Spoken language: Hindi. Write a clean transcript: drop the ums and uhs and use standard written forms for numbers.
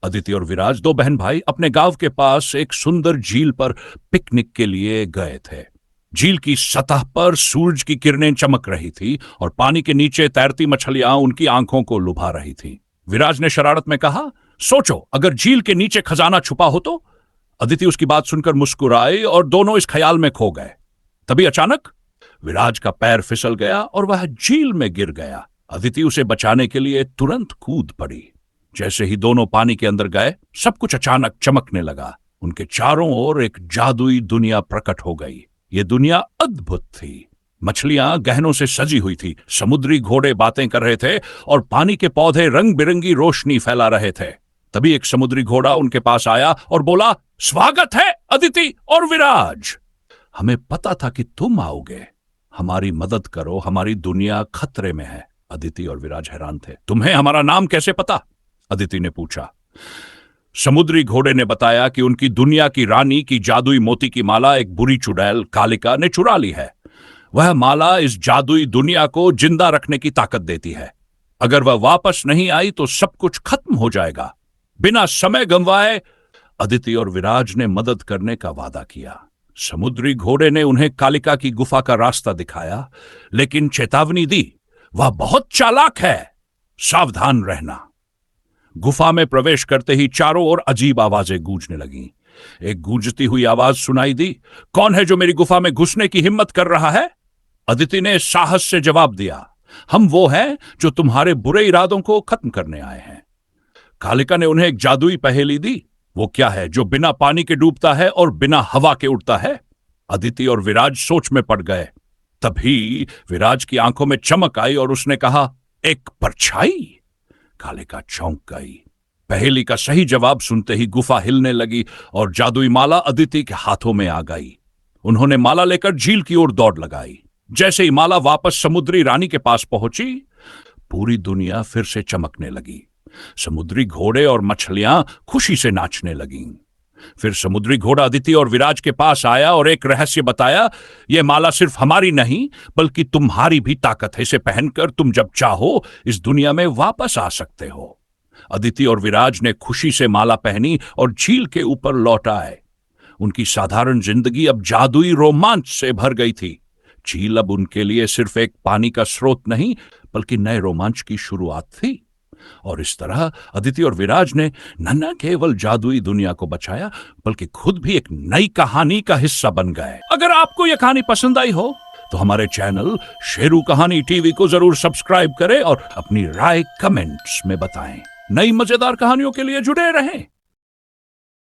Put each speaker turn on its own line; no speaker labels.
अदिति और विराज, दो बहन भाई, अपने गांव के पास एक सुंदर झील पर पिकनिक के लिए गए थे। झील की सतह पर सूरज की किरणें चमक रही थी और पानी के नीचे तैरती मछलियां उनकी आंखों को लुभा रही थी। विराज ने शरारत में कहा, सोचो अगर झील के नीचे खजाना छुपा हो तो। अदिति उसकी बात सुनकर मुस्कुराई और दोनों इस ख्याल में खो गए। तभी अचानक विराज का पैर फिसल गया और वह झील में गिर गया। अदिति उसे बचाने के लिए तुरंत कूद पड़ी। जैसे ही दोनों पानी के अंदर गए, सब कुछ अचानक चमकने लगा। उनके चारों ओर एक जादुई दुनिया प्रकट हो गई। ये दुनिया अद्भुत थी। मछलियां गहनों से सजी हुई थी, समुद्री घोड़े बातें कर रहे थे और पानी के पौधे रंग बिरंगी रोशनी फैला रहे थे। तभी एक समुद्री घोड़ा उनके पास आया और बोला, स्वागत है अदिति और विराज। हमें पता था कि तुम आओगे। हमारी मदद करो, हमारी दुनिया खतरे में है। अदिति और विराज हैरान थे। तुम्हें हमारा नाम कैसे पता? अदिति ने पूछा। समुद्री घोड़े ने बताया कि उनकी दुनिया की रानी की जादुई मोती की माला एक बुरी चुड़ैल कालिका ने चुरा ली है। वह माला इस जादुई दुनिया को जिंदा रखने की ताकत देती है। अगर वह वापस नहीं आई तो सब कुछ खत्म हो जाएगा। बिना समय गंवाए अदिति और विराज ने मदद करने का वादा किया। समुद्री घोड़े ने उन्हें कालिका की गुफा का रास्ता दिखाया, लेकिन चेतावनी दी, वह बहुत चालाक है, सावधान रहना। गुफा में प्रवेश करते ही चारों ओर अजीब आवाजें गूंजने लगीं। एक गूंजती हुई आवाज सुनाई दी, कौन है जो मेरी गुफा में घुसने की हिम्मत कर रहा है? अदिति ने साहस से जवाब दिया, हम वो हैं जो तुम्हारे बुरे इरादों को खत्म करने आए हैं। कालिका ने उन्हें एक जादुई पहेली दी, वो क्या है जो बिना पानी के डूबता है और बिना हवा के उड़ता है? अदिति और विराज सोच में पड़ गए। तभी विराज की आंखों में चमक आई और उसने कहा, एक परछाई। कालिका चौंक गई। पहेली का सही जवाब सुनते ही गुफा हिलने लगी और जादुई माला अदिति के हाथों में आ गई। उन्होंने माला लेकर झील की ओर दौड़ लगाई। जैसे ही माला वापस समुद्री रानी के पास पहुंची, पूरी दुनिया फिर से चमकने लगी। समुद्री घोड़े और मछलियां खुशी से नाचने लगीं। फिर समुद्री घोड़ा अदिति और विराज के पास आया और एक रहस्य बताया, यह माला सिर्फ हमारी नहीं बल्कि तुम्हारी भी ताकत है। इसे पहनकर तुम जब चाहो इस दुनिया में वापस आ सकते हो। अदिति और विराज ने खुशी से माला पहनी और झील के ऊपर लौट आए। उनकी साधारण जिंदगी अब जादुई रोमांच से भर गई थी। झील अब उनके लिए सिर्फ एक पानी का स्रोत नहीं बल्कि नए रोमांच की शुरुआत थी। और इस तरह अदिति और विराज ने न केवल जादुई दुनिया को बचाया बल्कि खुद भी एक नई कहानी का हिस्सा बन गए। अगर आपको यह कहानी पसंद आई हो तो हमारे चैनल शेरू कहानी टीवी को जरूर सब्सक्राइब करें और अपनी राय कमेंट्स में बताएं। नई मजेदार कहानियों के लिए जुड़े रहें।